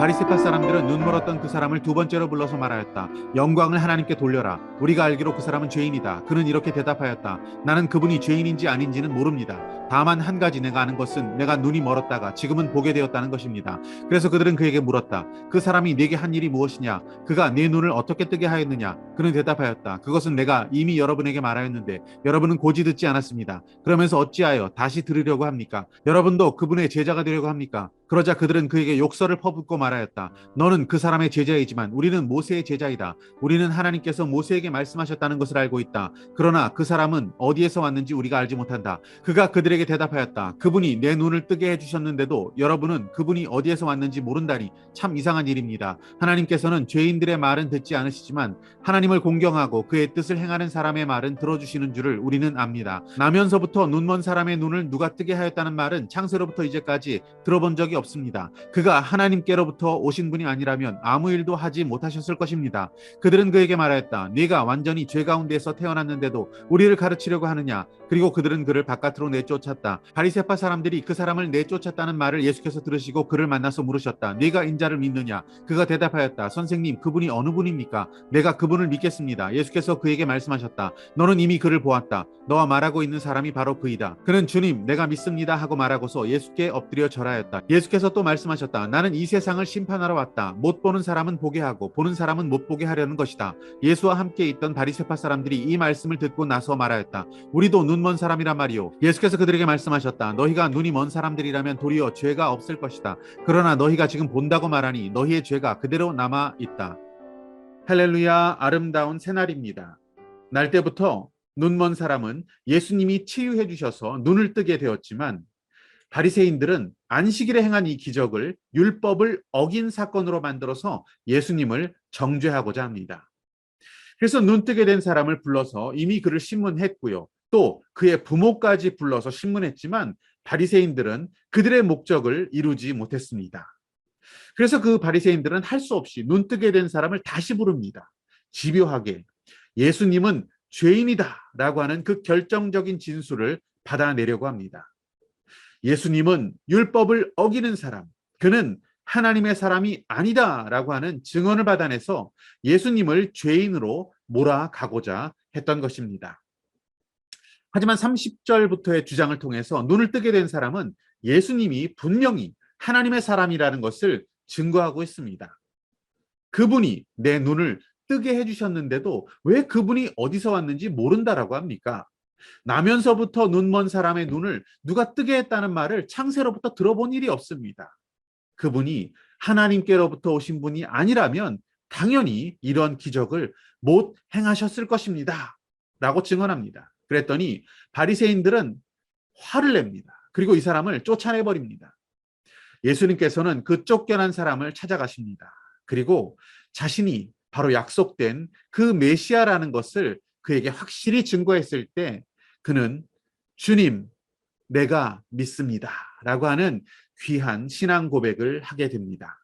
바리새파 사람들은 눈 멀었던 그 사람을 두 번째로 불러서 말하였다. 영광을 하나님께 돌려라. 우리가 알기로 그 사람은 죄인이다. 그는 이렇게 대답하였다. 나는 그분이 죄인인지 아닌지는 모릅니다. 다만 한 가지 내가 아는 것은 내가 눈이 멀었다가 지금은 보게 되었다는 것입니다. 그래서 그들은 그에게 물었다. 그 사람이 네게 한 일이 무엇이냐? 그가 네 눈을 어떻게 뜨게 하였느냐? 그는 대답하였다. 그것은 내가 이미 여러분에게 말하였는데 여러분은 고지 듣지 않았습니다. 그러면서 어찌하여 다시 들으려고 합니까? 여러분도 그분의 제자가 되려고 합니까? 그러자 그들은 그에게 욕설을 퍼붓고 말하였다. 너는 그 사람의 제자이지만 우리는 모세의 제자이다. 우리는 하나님께서 모세에게 말씀하셨다는 것을 알고 있다. 그러나 그 사람은 어디에서 왔는지 우리가 알지 못한다. 그가 그들에게 대답하였다. 그분이 내 눈을 뜨게 해주셨는데도 여러분은 그분이 어디에서 왔는지 모른다니 참 이상한 일입니다. 하나님께서는 죄인들의 말은 듣지 않으시지만 하나님을 공경하고 그의 뜻을 행하는 사람의 말은 들어주시는 줄을 우리는 압니다. 나면서부터 눈먼 사람의 눈을 누가 뜨게 하였다는 말은 창세로부터 이제까지 들어본 적이 없습니다. 그가 하나님께로부터 오신 분이 아니라면 아무 일도 하지 못하셨을 것입니다. 그들은 그에게 말하였다. 네가 완전히 죄 가운데서 태어났는데도 우리를 가르치려고 하느냐? 그리고 그들은 그를 바깥으로 내쫓았다. 바리새파 사람들이 그 사람을 내쫓았다는 말을 예수께서 들으시고 그를 만나서 물으셨다. 네가 인자를 믿느냐? 그가 대답하였다. 선생님, 그분이 어느 분입니까? 내가 그분을 믿겠습니다. 예수께서 그에게 말씀하셨다. 너는 이미 그를 보았다. 너와 말하고 있는 사람이 바로 그이다. 그는 주님, 내가 믿습니다 하고 말하고서 예수께 엎드려 절하였다. 예수께서 또 말씀하셨다. 나는 이 세상을 심판하러 왔다. 못 보는 사람은 보게 하고 보는 사람은 못 보게 하려는 것이다. 예수와 함께 있던 바리새파 사람들이 이 말씀을 듣고 나서 말하였다. 우리도 눈먼 사람이란 말이요. 예수께서 그들에게 말씀하셨다. 너희가 눈이 먼 사람들이라면 도리어 죄가 없을 것이다. 그러나 너희가 지금 본다고 말하니 너희의 죄가 그대로 남아 있다. 할렐루야, 아름다운 새날입니다. 날 때부터 눈먼 사람은 예수님이 치유해 주셔서 눈을 뜨게 되었지만 바리새인들은 안식일에 행한 이 기적을 율법을 어긴 사건으로 만들어서 예수님을 정죄하고자 합니다. 그래서 눈뜨게 된 사람을 불러서 이미 그를 신문했고요. 또 그의 부모까지 불러서 신문했지만 바리새인들은 그들의 목적을 이루지 못했습니다. 그래서 그 바리새인들은 할 수 없이 눈뜨게 된 사람을 다시 부릅니다. 집요하게 예수님은 죄인이다라고 하는 그 결정적인 진술을 받아내려고 합니다. 예수님은 율법을 어기는 사람, 그는 하나님의 사람이 아니다라고 하는 증언을 받아내서 예수님을 죄인으로 몰아가고자 했던 것입니다. 하지만 30절부터의 주장을 통해서 눈을 뜨게 된 사람은 예수님이 분명히 하나님의 사람이라는 것을 증거하고 있습니다. 그분이 내 눈을 뜨게 해주셨는데도 왜 그분이 어디서 왔는지 모른다라고 합니까? 나면서부터 눈먼 사람의 눈을 누가 뜨게 했다는 말을 창세로부터 들어본 일이 없습니다. 그분이 하나님께로부터 오신 분이 아니라면 당연히 이런 기적을 못 행하셨을 것입니다. 라고 증언합니다. 그랬더니 바리새인들은 화를 냅니다. 그리고 이 사람을 쫓아내버립니다. 예수님께서는 그 쫓겨난 사람을 찾아가십니다. 그리고 자신이 바로 약속된 그 메시아라는 것을 그에게 확실히 증거했을 때 그는 주님, 내가 믿습니다. 라고 하는 귀한 신앙 고백을 하게 됩니다.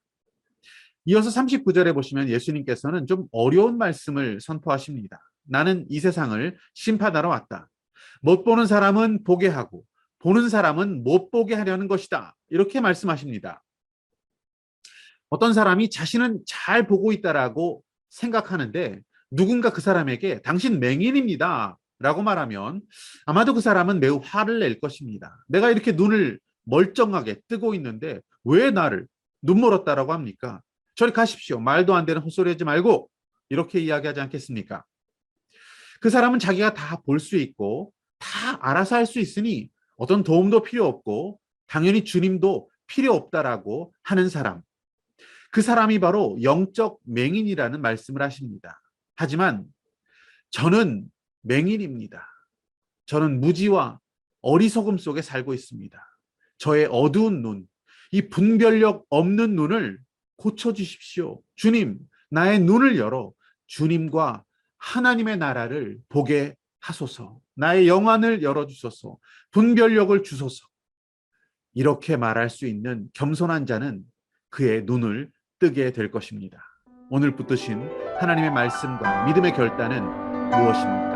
이어서 39절에 보시면 예수님께서는 좀 어려운 말씀을 선포하십니다. 나는 이 세상을 심판하러 왔다. 못 보는 사람은 보게 하고 보는 사람은 못 보게 하려는 것이다. 이렇게 말씀하십니다. 어떤 사람이 자신은 잘 보고 있다라고 생각하는데 누군가 그 사람에게 당신 맹인입니다 라고 말하면 아마도 그 사람은 매우 화를 낼 것입니다. 내가 이렇게 눈을 멀쩡하게 뜨고 있는데 왜 나를 눈 멀었다라고 합니까? 저리 가십시오. 말도 안 되는 헛소리 하지 말고 이렇게 이야기하지 않겠습니까? 그 사람은 자기가 다 볼 수 있고 다 알아서 할 수 있으니 어떤 도움도 필요 없고 당연히 주님도 필요 없다라고 하는 사람. 그 사람이 바로 영적 맹인이라는 말씀을 하십니다. 하지만 저는 맹인입니다. 저는 무지와 어리석음 속에 살고 있습니다. 저의 어두운 눈, 이 분별력 없는 눈을 고쳐주십시오. 주님, 나의 눈을 열어 주님과 하나님의 나라를 보게 하소서. 나의 영안을 열어주소서. 분별력을 주소서. 이렇게 말할 수 있는 겸손한 자는 그의 눈을 뜨게 될 것입니다. 오늘 붙드신 하나님의 말씀과 믿음의 결단은 무엇입니까?